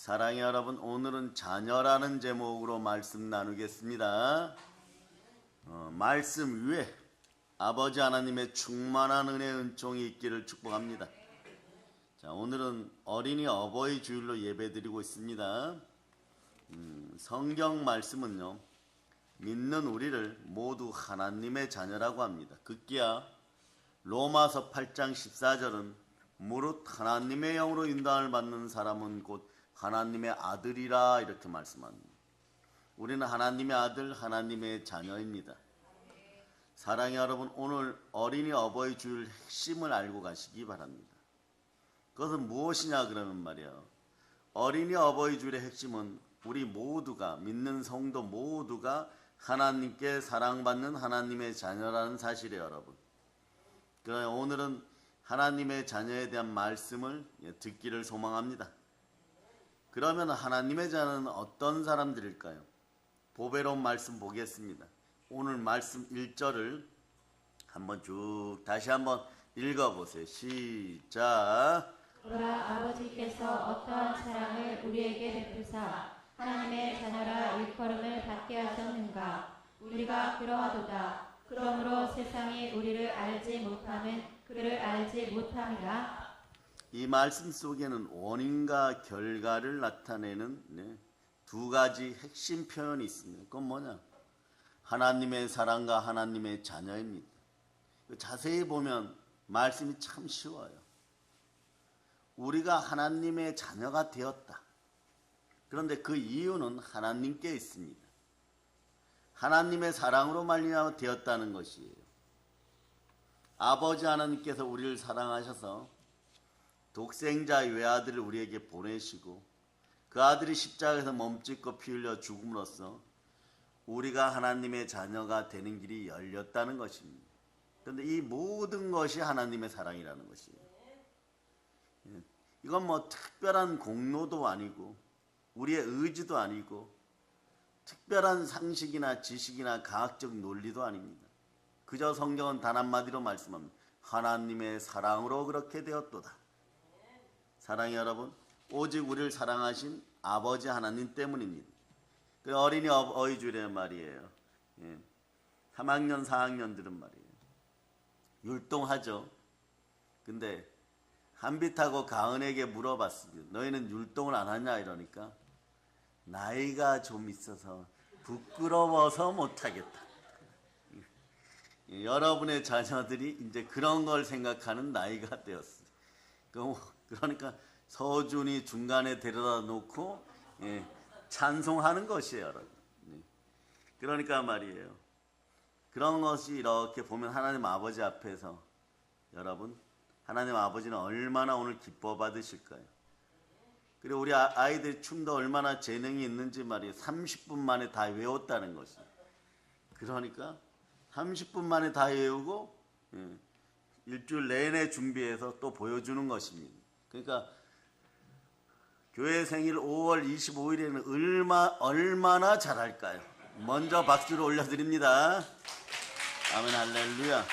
사랑의 여러분, 오늘은 자녀라는 제목으로 말씀 나누겠습니다. 말씀 위에 아버지 하나님의 충만한 은혜 은총이 있기를 축복합니다. 자, 오늘은 어린이 어버이 주일로 예배드리고 있습니다. 성경 말씀은요, 믿는 우리를 모두 하나님의 자녀라고 합니다. 급기야 로마서 8장 14절은 무릇 하나님의 영으로 인도함을 받는 사람은 곧 하나님의 아들이라 이렇게 말씀합니다. 우리는 하나님의 아들, 하나님의 자녀입니다. 사랑의 여러분, 오늘 어린이 어버이 주일 핵심을 알고 가시기 바랍니다. 그것은 무엇이냐 그러면 말이에요. 어린이 어버이 주일의 핵심은 우리 모두가, 믿는 성도 모두가 하나님께 사랑받는 하나님의 자녀라는 사실이에요, 여러분. 그러나 오늘은 하나님의 자녀에 대한 말씀을 듣기를 소망합니다. 그러면 하나님의 자녀는 어떤 사람들일까요? 보배로운 말씀 보겠습니다. 오늘 말씀 1절을 한번 쭉 다시 한번 읽어보세요. 시작. 그러나 아버지께서 어떠한 사랑을 우리에게 베푸사 하나님의 자녀라 일컬음을 받게 하셨는가. 우리가 그러하도다. 그러므로 세상이 우리를 알지 못함은 그를 알지 못함이라. 이 말씀 속에는 원인과 결과를 나타내는 두 가지 핵심 표현이 있습니다. 그건 뭐냐? 하나님의 사랑과 하나님의 자녀입니다. 자세히 보면 말씀이 참 쉬워요. 우리가 하나님의 자녀가 되었다. 그런데 그 이유는 하나님께 있습니다. 하나님의 사랑으로 말미암아 되었다는 것이에요. 아버지 하나님께서 우리를 사랑하셔서 독생자 외아들을 우리에게 보내시고 그 아들이 십자가에서 몸짓고 피 흘려 죽음으로써 우리가 하나님의 자녀가 되는 길이 열렸다는 것입니다. 그런데 이 모든 것이 하나님의 사랑이라는 것이에요. 이건 뭐 특별한 공로도 아니고 우리의 의지도 아니고 특별한 상식이나 지식이나 과학적 논리도 아닙니다. 그저 성경은 단 한마디로 말씀합니다. 하나님의 사랑으로 그렇게 되었도다. 사랑의 여러분, 오직 우리를 사랑하신 아버지 하나님 때문입니다. 그 어린이 어버이 주일에 말이에요. 3학년, 4학년들은 말이에요. 율동하죠. 근데 한빛하고 가은에게 물어봤습니다. 너희는 율동을 안 하냐? 이러니까 나이가 좀 있어서 부끄러워서 못하겠다. 여러분의 자녀들이 이제 그런 걸 생각하는 나이가 되었어요. 그러니까 서준이 중간에 데려다 놓고 찬송하는 것이에요, 여러분. 그러니까 말이에요. 그런 것이 이렇게 보면 하나님 아버지 앞에서 여러분, 하나님 아버지는 얼마나 오늘 기뻐 받으실까요? 그리고 우리 아이들이 춤도 얼마나 재능이 있는지 말이에요. 30분 만에 다 외웠다는 것이에요. 그러니까 30분 만에 다 외우고 일주일 내내 준비해서 또 보여주는 것입니다. 그러니까 교회 생일 5월 25일에는 얼마나 잘할까요? 먼저 박수를 올려드립니다. 아멘, 할렐루야.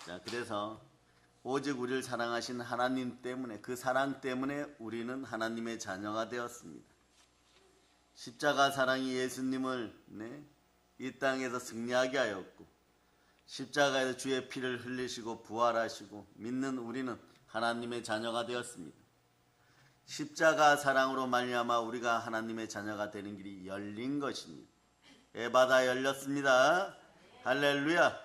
자, 그래서 오직 우리를 사랑하신 하나님 때문에, 그 사랑 때문에 우리는 하나님의 자녀가 되었습니다. 십자가 사랑이 예수님을 이 땅에서 승리하게 하였고 십자가에서 주의 피를 흘리시고 부활하시고 믿는 우리는 하나님의 자녀가 되었습니다. 십자가 사랑으로 말미암아 우리가 하나님의 자녀가 되는 길이 열린 것입니다. 에바다 열렸습니다. 할렐루야.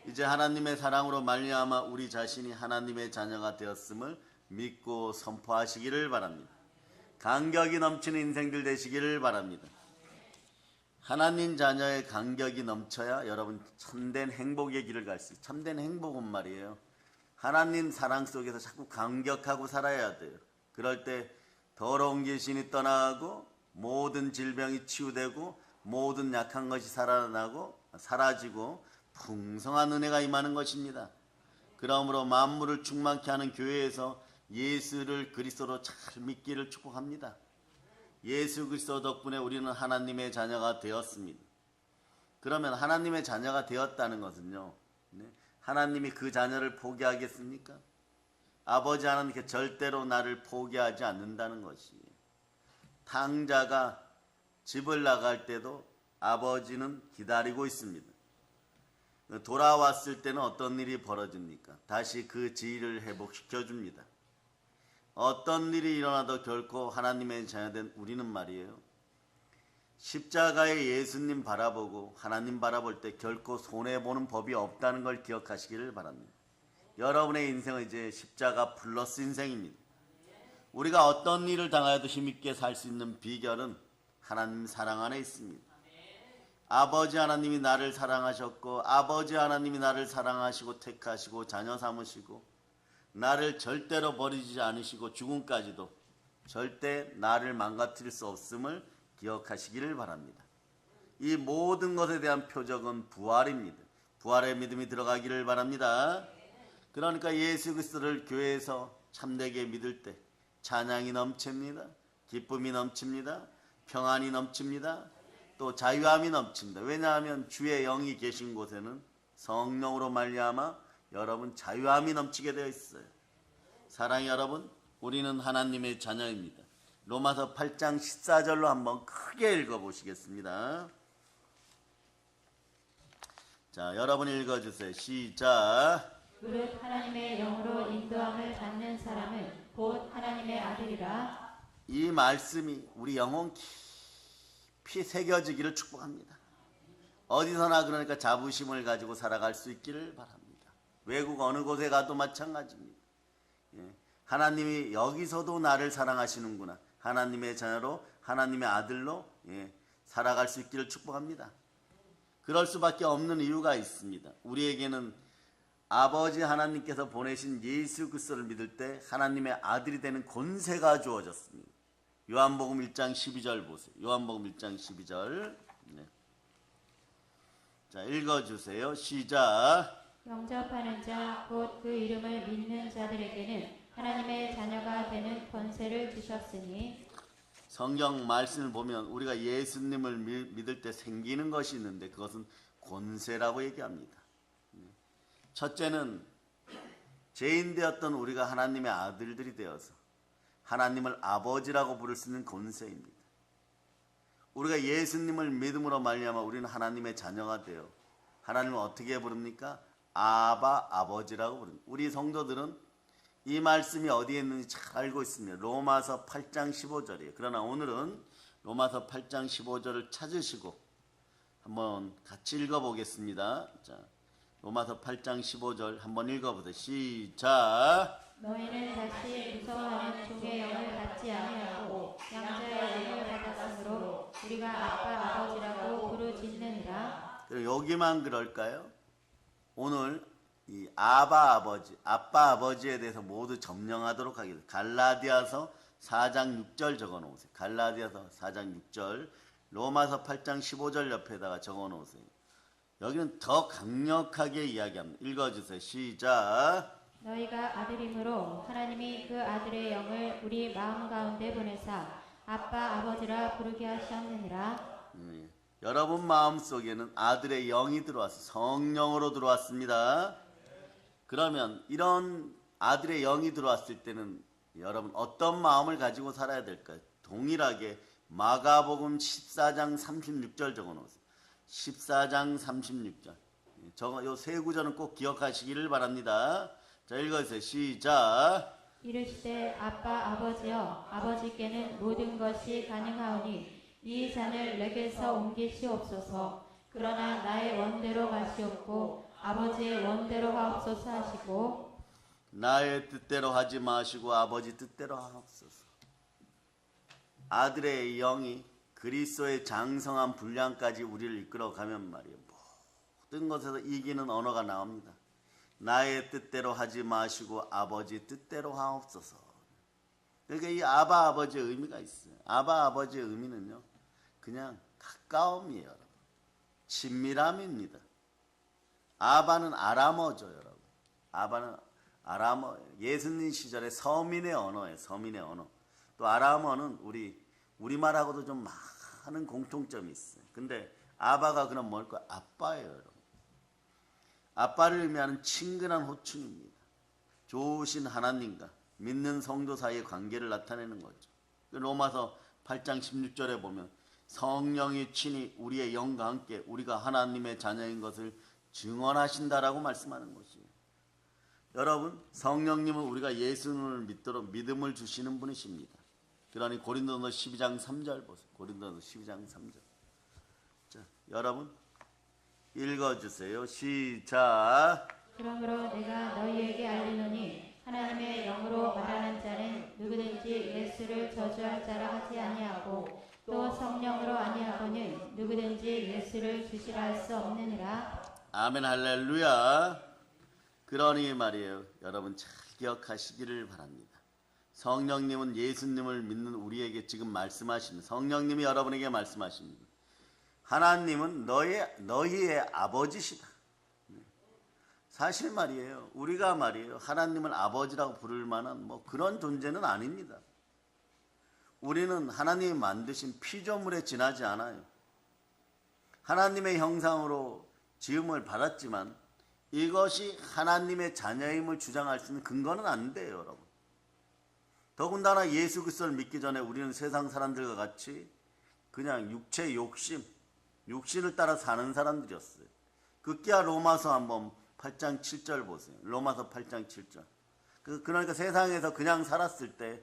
이제 하나님의 사랑으로 말미암아 우리 자신이 하나님의 자녀가 되었음을 믿고 선포하시기를 바랍니다. 감격이 넘치는 인생들 되시기를 바랍니다. 하나님 자녀의 감격이 넘쳐야 여러분 참된 행복의 길을 갈 수 있어요. 참된 행복은 말이에요. 하나님 사랑 속에서 자꾸 감격하고 살아야 돼요. 그럴 때 더러운 귀신이 떠나가고 모든 질병이 치유되고 모든 약한 것이 사라지고 풍성한 은혜가 임하는 것입니다. 그러므로 만물을 충만케 하는 교회에서 예수를 그리스도로 잘 믿기를 축복합니다. 예수 그리스도 덕분에 우리는 하나님의 자녀가 되었습니다. 그러면 하나님의 자녀가 되었다는 것은요, 하나님이 그 자녀를 포기하겠습니까? 아버지 하나님께 절대로 나를 포기하지 않는다는 것이에요. 탕자가 집을 나갈 때도 아버지는 기다리고 있습니다. 돌아왔을 때는 어떤 일이 벌어집니까? 다시 그 지위를 회복시켜 줍니다. 어떤 일이 일어나도 결코 하나님의 자녀된 우리는 말이에요. 십자가의 예수님 바라보고 하나님 바라볼 때 결코 손해보는 법이 없다는 걸 기억하시기를 바랍니다. 여러분의 인생은 이제 십자가 플러스 인생입니다. 우리가 어떤 일을 당하여도 힘있게 살 수 있는 비결은 하나님 사랑 안에 있습니다. 아버지 하나님이 나를 사랑하셨고 아버지 하나님이 나를 사랑하시고 택하시고 자녀 삼으시고 나를 절대로 버리지 않으시고 죽음까지도 절대 나를 망가뜨릴 수 없음을 기억하시기를 바랍니다. 이 모든 것에 대한 표적은 부활입니다. 부활의 믿음이 들어가기를 바랍니다. 그러니까 예수 그리스도를 교회에서 참되게 믿을 때 찬양이 넘칩니다. 기쁨이 넘칩니다. 평안이 넘칩니다. 또 자유함이 넘칩니다. 왜냐하면 주의 영이 계신 곳에는 성령으로 말미암아 여러분 자유함이 넘치게 되어 있어요. 사랑의 여러분, 우리는 하나님의 자녀입니다. 로마서 8장 14절로 한번 크게 읽어보시겠습니다. 자, 여러분 읽어주세요. 시작. 무릇 하나님의 영으로 인도함을 받는 사람은 곧 하나님의 아들이라. 이 말씀이 우리 영혼 깊이 새겨지기를 축복합니다. 어디서나 그러니까 자부심을 가지고 살아갈 수 있기를 바랍니다. 외국 어느 곳에 가도 마찬가지입니다. 하나님이 여기서도 나를 사랑하시는구나. 하나님의 자녀로 하나님의 아들로 살아갈 수 있기를 축복합니다. 그럴 수밖에 없는 이유가 있습니다. 우리에게는 아버지 하나님께서 보내신 예수 그리스도를 믿을 때 하나님의 아들이 되는 권세가 주어졌습니다. 요한복음 1장 12절 보세요. 요한복음 1장 12절. 자, 읽어주세요. 시작. 영접하는 자 곧 그 이름을 믿는 자들에게는 하나님의 자녀가 되는 권세를 주셨으니. 성경 말씀을 보면 우리가 예수님을 믿을 때 생기는 것이 있는데 그것은 권세라고 얘기합니다. 첫째는 죄인 되었던 우리가 하나님의 아들들이 되어서 하나님을 아버지라고 부를 수 있는 권세입니다. 우리가 예수님을 믿음으로 말미암아 우리는 하나님의 자녀가 되어 하나님을 어떻게 부릅니까? 아바, 아버지라고 부릅니다. 우리 성도들은 이 말씀이 어디에 있는지 잘 알고 있습니다. 로마서 8장 15절이에요. 그러나 오늘은 로마서 8장 15절을 찾으시고 한번 같이 읽어보겠습니다. 자, 로마서 8장 15절 한번 읽어보세요. 시작. 너희는 다시 무서워하는 종의 영을 받지 아니하고 양자의 영을 받았으므로 우리가 아빠 아버지라고 부르짖느니라. 여기만 그럴까요? 오늘 이 아바 아버지, 아빠 아버지에 대해서 모두 점령하도록 하겠습니다. 갈라디아서 4장 6절 적어 놓으세요. 갈라디아서 4장 6절, 로마서 8장 15절 옆에다가 적어 놓으세요. 여기는 더 강력하게 이야기합니다. 읽어주세요. 시작. 너희가 아들이므로 하나님이 그 아들의 영을 우리 마음 가운데 보내사 아빠 아버지라 부르게 하셨느니라. 여러분 마음속에는 아들의 영이 들어와서 성령으로 들어왔습니다. 그러면 이런 아들의 영이 들어왔을 때는 여러분 어떤 마음을 가지고 살아야 될까요? 동일하게 마가복음 14장 36절 적어 놓으세요. 14장 36절. 요 세 구절은 꼭 기억하시기를 바랍니다. 자, 읽어주세요. 시작. 이르시되 아빠 아버지여 아버지께는 모든 것이 가능하오니 이 잔을 내게서 옮기시옵소서. 그러나 나의 원대로 가시옵고 아버지의 원대로 하옵소서 하시고. 나의 뜻대로 하지 마시고 아버지 뜻대로 하옵소서. 아들의 영이 그리스도의 장성한 분량까지 우리를 이끌어가면 말이에요. 모든 것에서 이기는 언어가 나옵니다. 나의 뜻대로 하지 마시고 아버지 뜻대로 하옵소서. 그러니까 이 아바 아버지의 의미가 있어요. 아바 아버지의 의미는요, 그냥 가까움이에요, 여러분. 친밀함입니다. 아바는 아람어죠, 여러분. 아바는 아람어, 예수님 시절의 서민의 언어예요. 서민의 언어. 또 아람어는 우리말하고도 좀 많은 공통점이 있어요. 근데 아바가 그럼 뭘까요? 아빠예요, 여러분. 아빠를 의미하는 친근한 호칭입니다. 좋으신 하나님과 믿는 성도 사이의 관계를 나타내는 거죠. 로마서 8장 16절에 보면 성령이 친히 우리의 영과 함께 우리가 하나님의 자녀인 것을 증언하신다라고 말씀하는 것이에요. 여러분, 성령님은 우리가 예수님을 믿도록 믿음을 주시는 분이십니다. 그러니 고린도서 12장 3절 보세요. 고린도서 12장 3절. 자, 여러분 읽어주세요. 시작. 그러므로 내가 너희에게 알리노니 하나님의 영으로 말하는 자는 누구든지 예수를 저주할 자라 하지 아니하고 또 성령으로 아니하고는 누구든지 예수를 주시라 할 수 없느니라. 아멘 할렐루야. 그러니 말이에요. 여러분 잘 기억하시기를 바랍니다. 성령님은 예수님을 믿는 우리에게 지금 말씀하십니다. 성령님이 여러분에게 말씀하십니다. 하나님은 너희의 아버지시다. 사실 말이에요. 우리가 말이에요. 하나님을 아버지라고 부를 만한 뭐 그런 존재는 아닙니다. 우리는 하나님이 만드신 피조물에 지나지 않아요. 하나님의 형상으로 지음을 받았지만 이것이 하나님의 자녀임을 주장할 수 있는 근거는 안 돼요, 여러분. 더군다나 예수 그리스도를 믿기 전에 우리는 세상 사람들과 같이 그냥 육체 욕심, 육신을 따라 사는 사람들이었어요. 급기야 로마서 한번 8장 7절 보세요. 로마서 8장 7절. 그러니까 세상에서 그냥 살았을 때,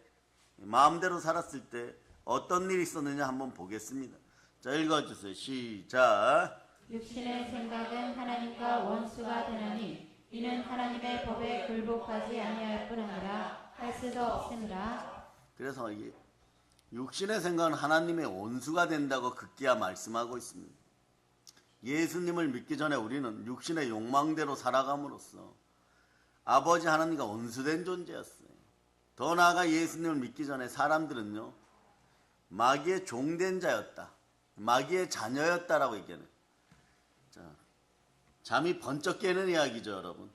마음대로 살았을 때 어떤 일이 있었느냐 한번 보겠습니다. 자, 읽어주세요. 시작. 육신의 생각은 하나님과 원수가 되나니 이는 하나님의 법에 굴복하지 아니할 뿐 아니라 할 수도 없습니다. 그래서 이 육신의 생각은 하나님의 원수가 된다고 급기야 말씀하고 있습니다. 예수님을 믿기 전에 우리는 육신의 욕망대로 살아감으로써 아버지 하나님과 원수된 존재였어요. 더 나아가 예수님을 믿기 전에 사람들은요, 마귀의 종된 자였다, 마귀의 자녀였다라고 얘기하는. 자, 잠이 번쩍 깨는 이야기죠, 여러분.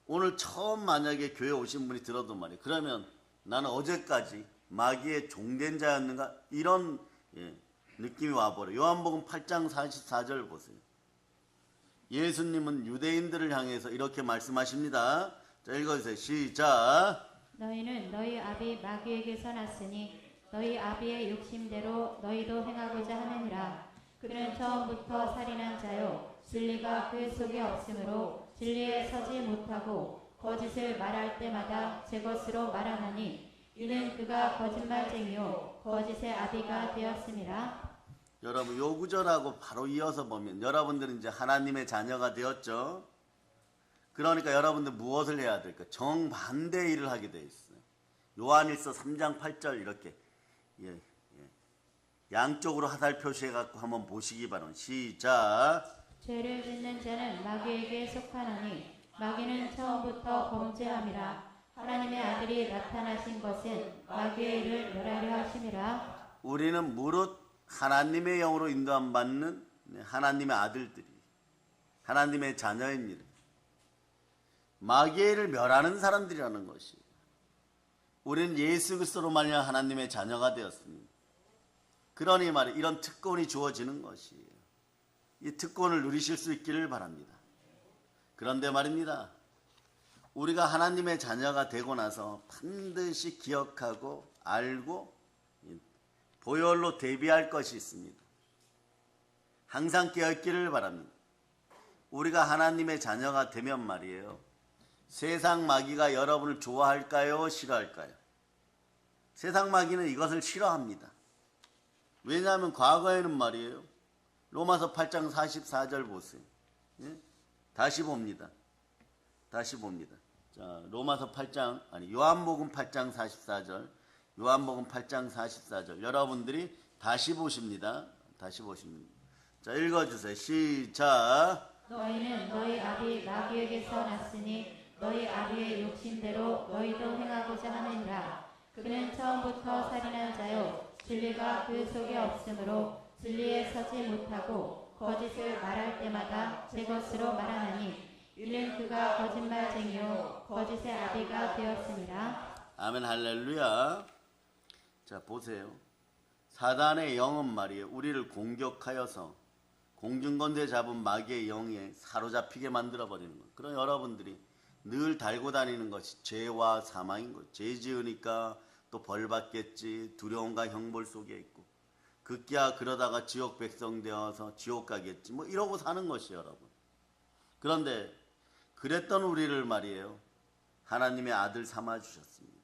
오늘 처음 만약에 교회 오신 분이 들어도 말이에요. 그러면 나는 어제까지 마귀의 종된 자였는가? 이런 느낌이 와버려요. 요한복음 8장 44절 보세요. 예수님은 유대인들을 향해서 이렇게 말씀하십니다. 자, 읽어주세요. 시작. 너희는 너희 아비 마귀에게서 났으니 너희 아비의 욕심대로 너희도 행하고자 하느니라. 그는 처음부터 살인한 자요 진리가 그 속에 없으므로 진리에 서지 못하고 거짓을 말할 때마다 제 것으로 말하나니 이는 그가 거짓말쟁이요 거짓의 아비가 되었음이라. 여러분, 요 구절하고 바로 이어서 보면 여러분들은 이제 하나님의 자녀가 되었죠. 그러니까 여러분들 무엇을 해야 될까? 정반대의 일을 하게 돼 있어요. 요한일서 3장 8절 이렇게 양쪽으로 하살 표시해갖고 한번 보시기 바랍니다. 시작. 죄를 짓는 자는 마귀에게 속하나니 마귀는 처음부터 범죄함이라. 하나님의 아들이 나타나신 것은 마귀의 일을 멸하려 하심이라. 우리는 무릇 하나님의 영으로 인도함 받는 하나님의 아들들이 하나님의 자녀입니다. 마귀의 일을 멸하는 사람들이라는 것이에요. 우리는 예수 그리스도로 말미암아 하나님의 자녀가 되었습니다. 그러니 말이에요. 이런 특권이 주어지는 것이에요. 이 특권을 누리실 수 있기를 바랍니다. 그런데 말입니다. 우리가 하나님의 자녀가 되고 나서 반드시 기억하고 알고 보혈로 대비할 것이 있습니다. 항상 깨어있기를 바랍니다. 우리가 하나님의 자녀가 되면 말이에요. 세상 마귀가 여러분을 좋아할까요? 싫어할까요? 세상 마귀는 이것을 싫어합니다. 왜냐하면 과거에는 말이에요. 로마서 8장 44절 보세요. 예? 다시 봅니다. 자, 로마서 8장, 요한복음 8장 44절. 요한복음 8장 44절. 여러분들이 다시 보십니다. 자, 읽어주세요. 시작. 너희는 너희 아비 마귀에게서 났으니 너희 아비의 욕심대로 너희도 행하고자 하느니라. 그는 처음부터 살인한 자요 진리가 그 속에 없으므로 진리에 서지 못하고 거짓을 말할 때마다 제 것으로 말하나니 이는 그가 거짓말쟁이요 거짓의 아비가 되었습니다. 아멘 할렐루야. 자, 보세요. 사단의 영은 말이에요. 우리를 공격하여서 공중권세 잡은 마귀의 영에 사로잡히게 만들어버리는 거예요. 그럼 여러분들이 늘 달고 다니는 것이 죄와 사망인 거죠. 죄 지으니까 또 벌 받겠지, 두려움과 형벌 속에 있고, 급기야 그러다가 지옥 백성 되어서 지옥 가겠지, 뭐 이러고 사는 것이에요, 여러분. 그런데 그랬던 우리를 말이에요, 하나님의 아들 삼아 주셨습니다.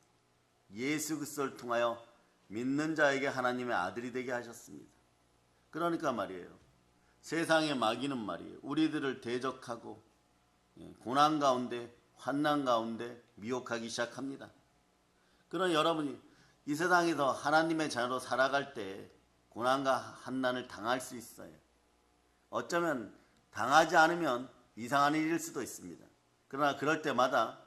예수 그리스도를 통하여 믿는 자에게 하나님의 아들이 되게 하셨습니다. 그러니까 말이에요, 세상의 마귀는 말이에요, 우리들을 대적하고 고난 가운데, 환난 가운데 미혹하기 시작합니다. 그러나 여러분이 이 세상에서 하나님의 자녀로 살아갈 때 고난과 환난을 당할 수 있어요. 어쩌면 당하지 않으면 이상한 일일 수도 있습니다. 그러나 그럴 때마다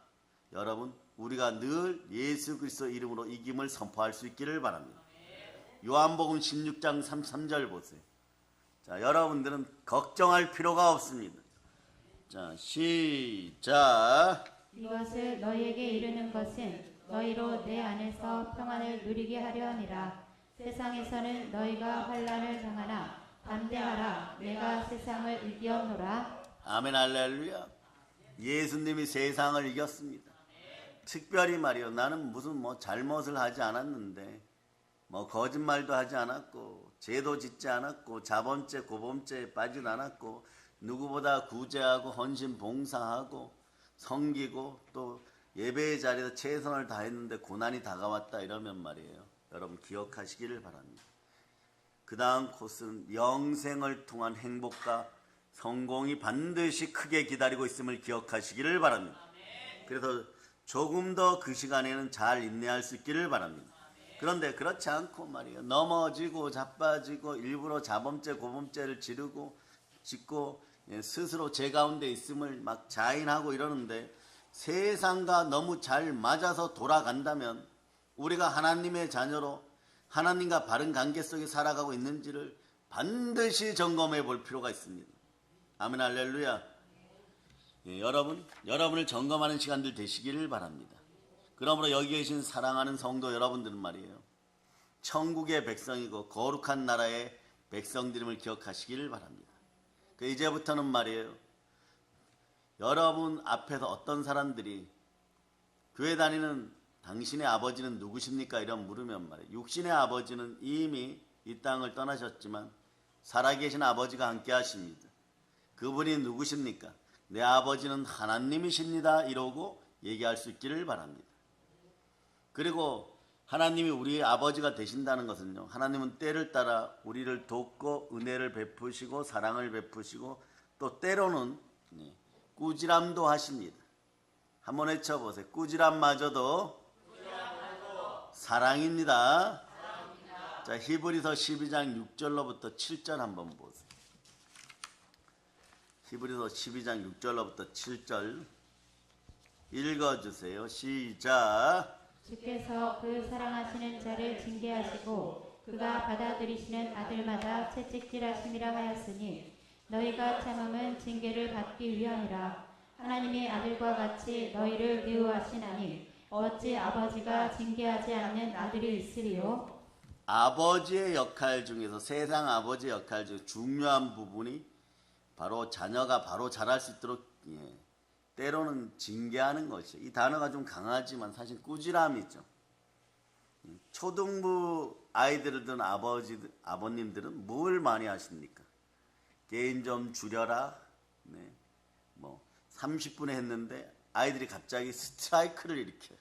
여러분, 우리가 늘 예수 그리스도 이름으로 이김을 선포할 수 있기를 바랍니다. 요한복음 16장 33절 보세요. 자, 여러분들은 걱정할 필요가 없습니다. 자, 시작. 이것을 너희에게 이르는 것은 너희로 내 안에서 평안을 누리게 하려 함이라. 세상에서는 너희가 환난을 당하나 담대하라. 내가 세상을 이기었노라. 아멘, 할렐루야. 예수님이 세상을 이겼습니다. 특별히 말이요, 나는 무슨 뭐 잘못을 하지 않았는데, 뭐 거짓말도 하지 않았고, 죄도 짓지 않았고, 자범죄 고범죄에 빠지지 않았고, 누구보다 구제하고 헌신 봉사하고 섬기고 또 예배의 자리에서 최선을 다했는데 고난이 다가왔다 이러면 말이에요, 여러분 기억하시기를 바랍니다. 그 다음 코스는 영생을 통한 행복과 성공이 반드시 크게 기다리고 있음을 기억하시기를 바랍니다. 그래서 조금 더 그 시간에는 잘 인내할 수 있기를 바랍니다. 그런데 그렇지 않고 말이에요, 넘어지고 자빠지고 일부러 자범죄 고범죄를 짓고 스스로 죄 가운데 있음을 막 자인하고 이러는데, 세상과 너무 잘 맞아서 돌아간다면 우리가 하나님의 자녀로 하나님과 바른 관계 속에 살아가고 있는지를 반드시 점검해 볼 필요가 있습니다. 아멘, 할렐루야. 여러분을 점검하는 시간들 되시기를 바랍니다. 그러므로 여기 계신 사랑하는 성도 여러분들은 말이에요, 천국의 백성이고 거룩한 나라의 백성들임을 기억하시기를 바랍니다. 이제부터는 말이에요, 여러분 앞에서 어떤 사람들이 교회 다니는 당신의 아버지는 누구십니까? 이런 물으면 말이에요, 육신의 아버지는 이미 이 땅을 떠나셨지만 살아계신 아버지가 함께 하십니다. 그분이 누구십니까? 내 아버지는 하나님이십니다. 이러고 얘기할 수 있기를 바랍니다. 그리고 하나님이 우리의 아버지가 되신다는 것은요, 하나님은 때를 따라 우리를 돕고 은혜를 베푸시고 사랑을 베푸시고 또 때로는 꾸지람도 하십니다. 한번 외쳐보세요. 꾸지람마저도 사랑입니다. 자, 히브리서 12장 6절로부터 7절 한번 보세요. 히브리서 12장 6절로부터 7절 읽어주세요. 시작. 주께서 그 사랑하시는 자를 징계하시고 그가 받아들이시는 아들마다 채찍질하심이라 하였으니 너희가 참음은 징계를 받기 위함이라. 하나님의 아들과 같이 너희를 미워하시나니 어찌 아버지가 징계하지 않는 아들이 있으리요? 아버지의 역할 중에서, 세상 아버지의 역할 중 중요한 부분이 바로 자녀가 바로 자랄 수 있도록 때로는 징계하는 것이에요. 이 단어가 좀 강하지만 사실 꾸지람이죠. 초등부 아이들을 둔 아버님들은 뭘 많이 하십니까? 게임 좀 줄여라. 뭐 30분에 했는데 아이들이 갑자기 스트라이크를 일으켜요.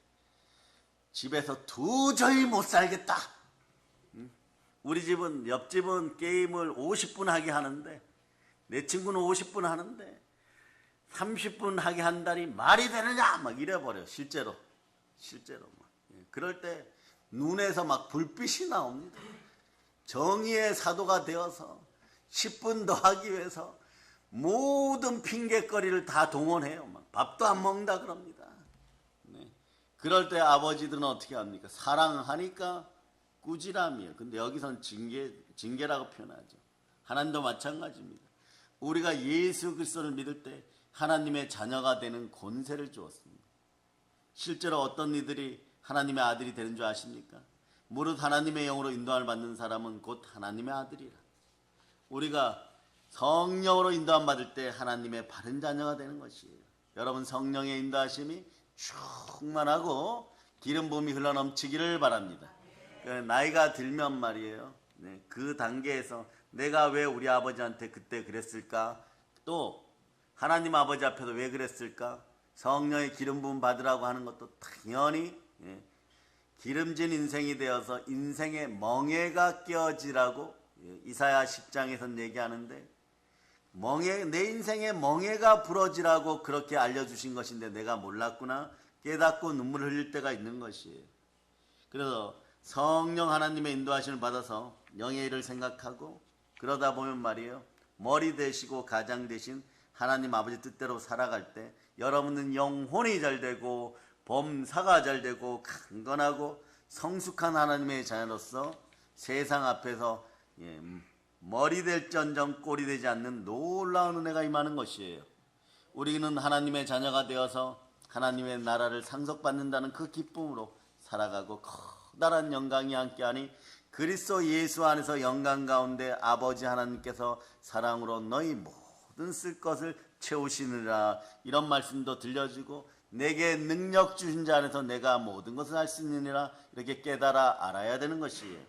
집에서 도저히 못 살겠다. 우리 집은, 옆집은 게임을 50분 하게 하는데, 내 친구는 50분 하는데 30분 하게 한다니 말이 되느냐 막 이래버려. 실제로 막. 그럴 때 눈에서 막 불빛이 나옵니다. 정의의 사도가 되어서 10분 더 하기 위해서 모든 핑계거리를 다 동원해요. 막 밥도 안 먹는다 그럽니다. 그럴 때 아버지들은 어떻게 합니까? 사랑하니까 꾸지람이에요. 근데 여기선 징계라고 표현하죠. 하나님도 마찬가지입니다. 우리가 예수 그리스도를 믿을 때 하나님의 자녀가 되는 권세를 주었습니다. 실제로 어떤 이들이 하나님의 아들이 되는 줄 아십니까? 무릇 하나님의 영으로 인도함을 받는 사람은 곧 하나님의 아들이라. 우리가 성령으로 인도함 받을 때 하나님의 바른 자녀가 되는 것이에요. 여러분 성령의 인도하심이 충만하고 기름 부음이 흘러넘치기를 바랍니다. 나이가 들면 말이에요. 네, 그 단계에서 내가 왜 우리 아버지한테 그때 그랬을까? 또 하나님 아버지 앞에서 왜 그랬을까? 성령의 기름 부음 받으라고 하는 것도 당연히 기름진 인생이 되어서 인생의 멍에가 깨어지라고 이사야 10장에서 얘기하는데 내 인생의 멍에가 부러지라고 그렇게 알려주신 것인데 내가 몰랐구나 깨닫고 눈물 흘릴 때가 있는 것이에요. 그래서 성령 하나님의 인도하심을 받아서 영의 일을 생각하고 그러다 보면 말이에요. 머리 되시고 가장 되신 하나님 아버지 뜻대로 살아갈 때 여러분은 영혼이 잘 되고 범사가 잘 되고 강건하고 성숙한 하나님의 자녀로서 세상 앞에서 머리 될전정 꼴이 되지 않는 놀라운 은혜가 임하는 것이에요. 우리는 하나님의 자녀가 되어서 하나님의 나라를 상속받는다는 그 기쁨으로 살아가고 커다란 영광이 함께하니 그리스도 예수 안에서 영광 가운데 아버지 하나님께서 사랑으로 너희 모든 쓸 것을 채우시느라 이런 말씀도 들려주고 내게 능력 주신 자 안에서 내가 모든 것을 할 수 있느니라 이렇게 깨달아 알아야 되는 것이에요.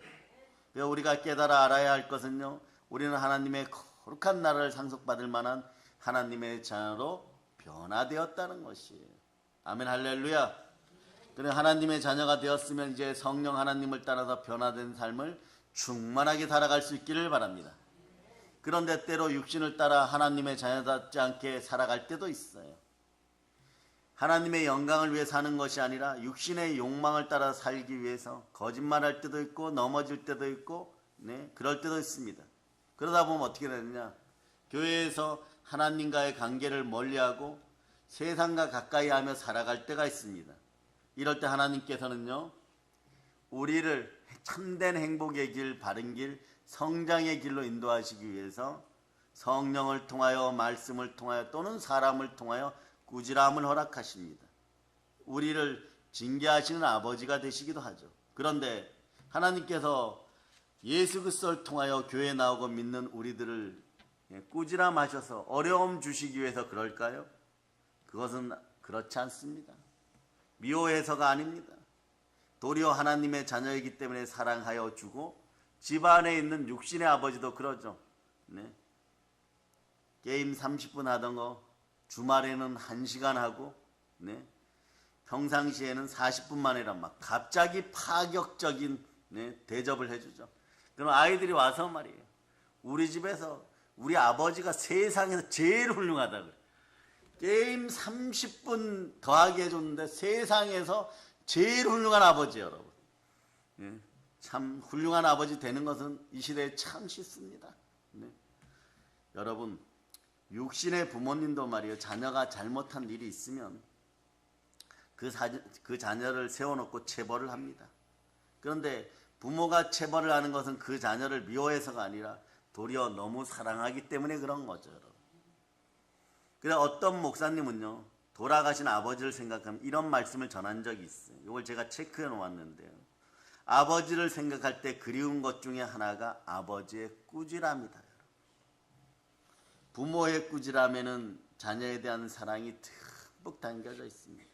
우리가 깨달아 알아야 할 것은요, 우리는 하나님의 거룩한 나라를 상속받을 만한 하나님의 자녀로 변화되었다는 것이에요. 아멘 할렐루야. 그래 하나님의 자녀가 되었으면 이제 성령 하나님을 따라서 변화된 삶을 충만하게 살아갈 수 있기를 바랍니다. 그런데 때로 육신을 따라 하나님의 자녀답지 않게 살아갈 때도 있어요. 하나님의 영광을 위해 사는 것이 아니라 육신의 욕망을 따라 살기 위해서 거짓말할 때도 있고 넘어질 때도 있고 그럴 때도 있습니다. 그러다 보면 어떻게 되느냐, 교회에서 하나님과의 관계를 멀리하고 세상과 가까이 하며 살아갈 때가 있습니다. 이럴 때 하나님께서는요, 우리를 참된 행복의 길, 바른 길, 성장의 길로 인도하시기 위해서 성령을 통하여 말씀을 통하여 또는 사람을 통하여 꾸지람을 허락하십니다. 우리를 징계하시는 아버지가 되시기도 하죠. 그런데 하나님께서 예수 그리스도를 통하여 교회에 나오고 믿는 우리들을 꾸지람하셔서 어려움 주시기 위해서 그럴까요? 그것은 그렇지 않습니다. 미워해서가 아닙니다. 도리어 하나님의 자녀이기 때문에 사랑하여 주고 집안에 있는 육신의 아버지도 그러죠. 게임 30분 하던 거 주말에는 1시간 하고 평상시에는 40분 만이란 막 갑자기 파격적인 대접을 해주죠. 그럼 아이들이 와서 말이에요, 우리 집에서 우리 아버지가 세상에서 제일 훌륭하다 그래. 게임 30분 더하게 해줬는데 세상에서 제일 훌륭한 아버지예요, 여러분. 참 훌륭한 아버지 되는 것은 이 시대에 참 쉽습니다. 여러분, 육신의 부모님도 말이에요, 자녀가 잘못한 일이 있으면 그 자녀를 세워놓고 체벌을 합니다. 그런데 부모가 체벌을 하는 것은 그 자녀를 미워해서가 아니라 도리어 너무 사랑하기 때문에 그런 거죠, 여러분. 그래서 어떤 목사님은요, 돌아가신 아버지를 생각하면 이런 말씀을 전한 적이 있어요. 이걸 제가 체크해 놓았는데요. 아버지를 생각할 때 그리운 것 중에 하나가 아버지의 꾸지람이다. 부모의 꾸지람에는 자녀에 대한 사랑이 듬뿍 담겨져 있습니다.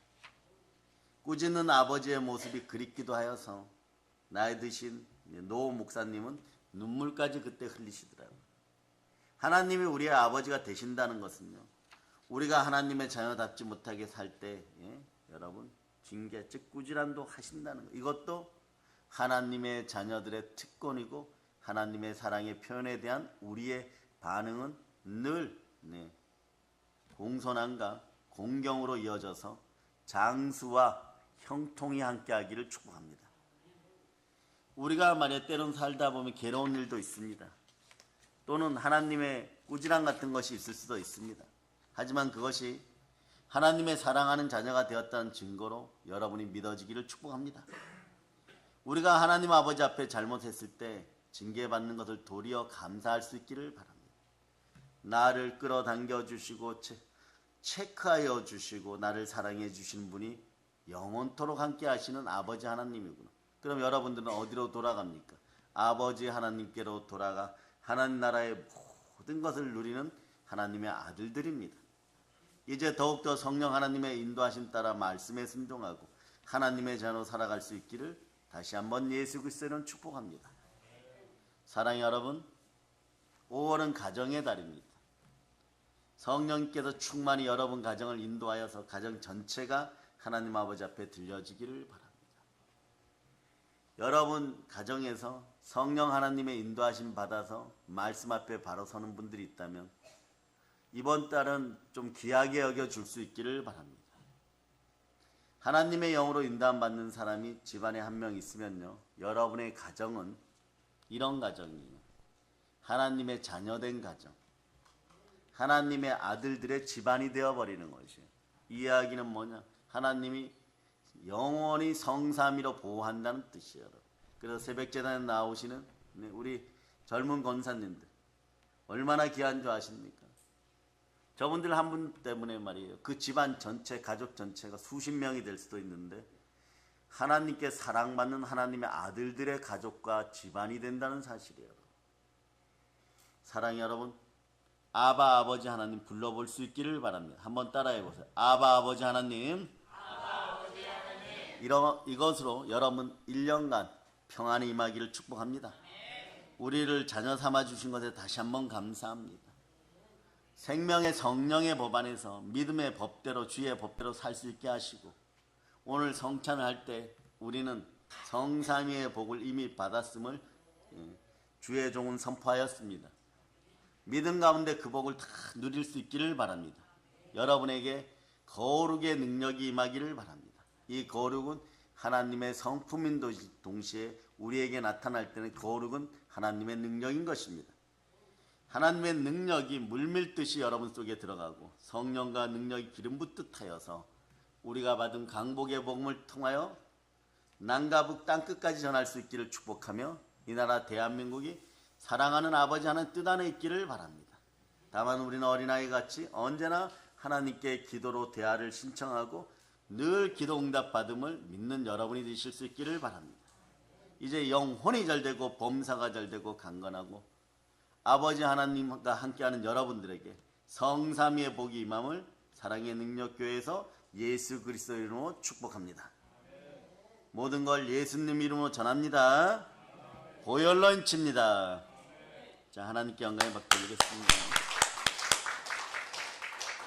꾸짖는 아버지의 모습이 그립기도 하여서 나이 드신 노 목사님은 눈물까지 그때 흘리시더라고요. 하나님이 우리의 아버지가 되신다는 것은요, 우리가 하나님의 자녀답지 못하게 살 때 여러분 징계 즉 꾸지람도 하신다는 것, 이것도 하나님의 자녀들의 특권이고 하나님의 사랑의 표현에 대한 우리의 반응은 늘 공손함과 공경으로 이어져서 장수와 형통이 함께하기를 축복합니다. 우리가 만약 때론 살다 보면 괴로운 일도 있습니다. 또는 하나님의 꾸지람 같은 것이 있을 수도 있습니다. 하지만 그것이 하나님의 사랑하는 자녀가 되었다는 증거로 여러분이 믿어지기를 축복합니다. 우리가 하나님 아버지 앞에 잘못했을 때 징계받는 것을 도리어 감사할 수 있기를 바랍니다. 나를 끌어당겨 주시고 체크하여 주시고 나를 사랑해 주시는 분이 영원토록 함께 하시는 아버지 하나님이구나. 그럼 여러분들은 어디로 돌아갑니까? 아버지 하나님께로 돌아가 하나님 나라의 모든 것을 누리는 하나님의 아들들입니다. 이제 더욱더 성령 하나님의 인도하심 따라 말씀에 순종하고 하나님의 자녀로 살아갈 수 있기를 다시 한번 예수 그리스도는 축복합니다. 사랑의 여러분, 5월은 가정의 달입니다. 성령께서 충만히 여러분 가정을 인도하여서 가정 전체가 하나님 아버지 앞에 들려지기를 바랍니다. 여러분 가정에서 성령 하나님의 인도하심 받아서 말씀 앞에 바로 서는 분들이 있다면 이번 달은 좀 귀하게 여겨줄 수 있기를 바랍니다. 하나님의 영으로 인도함 받는 사람이 집안에 한 명 있으면요, 여러분의 가정은 이런 가정이에요. 하나님의 자녀된 가정, 하나님의 아들들의 집안이 되어버리는 것이에요. 이 이야기는 뭐냐? 하나님이 영원히 성삼위로 보호한다는 뜻이에요. 그래서 새벽제단에 나오시는 우리 젊은 권사님들 얼마나 귀한 줄 아십니까? 저분들 한 분 때문에 말이에요. 그 집안 전체, 가족 전체가 수십 명이 될 수도 있는데 하나님께 사랑받는 하나님의 아들들의 가족과 집안이 된다는 사실이에요. 사랑의 여러분, 아바 아버지 하나님 불러볼 수 있기를 바랍니다. 한번 따라해 보세요. 아바 아버지 하나님. 이것으로 여러분 1년간 평안이 임하기를 축복합니다. 우리를 자녀 삼아 주신 것에 다시 한번 감사합니다. 생명의 성령의 법 안에서 믿음의 법대로 주의 법대로 살 수 있게 하시고 오늘 성찬을 할 때 우리는 성삼위의 복을 이미 받았음을 주의 종은 선포하였습니다. 믿음 가운데 그 복을 다 누릴 수 있기를 바랍니다. 여러분에게 거룩의 능력이 임하기를 바랍니다. 이 거룩은 하나님의 성품인 동시에 우리에게 나타날 때는 거룩은 하나님의 능력인 것입니다. 하나님의 능력이 물밀듯이 여러분 속에 들어가고 성령과 능력이 기름 붓듯 하여서 우리가 받은 강복의 복음을 통하여 남과 북 땅끝까지 전할 수 있기를 축복하며 이 나라 대한민국이 사랑하는 아버지 하는 뜻 안에 있기를 바랍니다. 다만 우리는 어린아이같이 언제나 하나님께 기도로 대화를 신청하고 늘 기도 응답 받음을 믿는 여러분이 되실 수 있기를 바랍니다. 이제 영혼이 잘되고 범사가 잘되고 강건하고 아버지 하나님과 함께하는 여러분들에게 성삼위의 복이 임함을 사랑의 능력교회에서 예수 그리스도 이름으로 축복합니다. 모든 걸 예수님 이름으로 전합니다. 보혈로 인칩니다. 자, 하나님께 영광을 받게 드리겠습니다.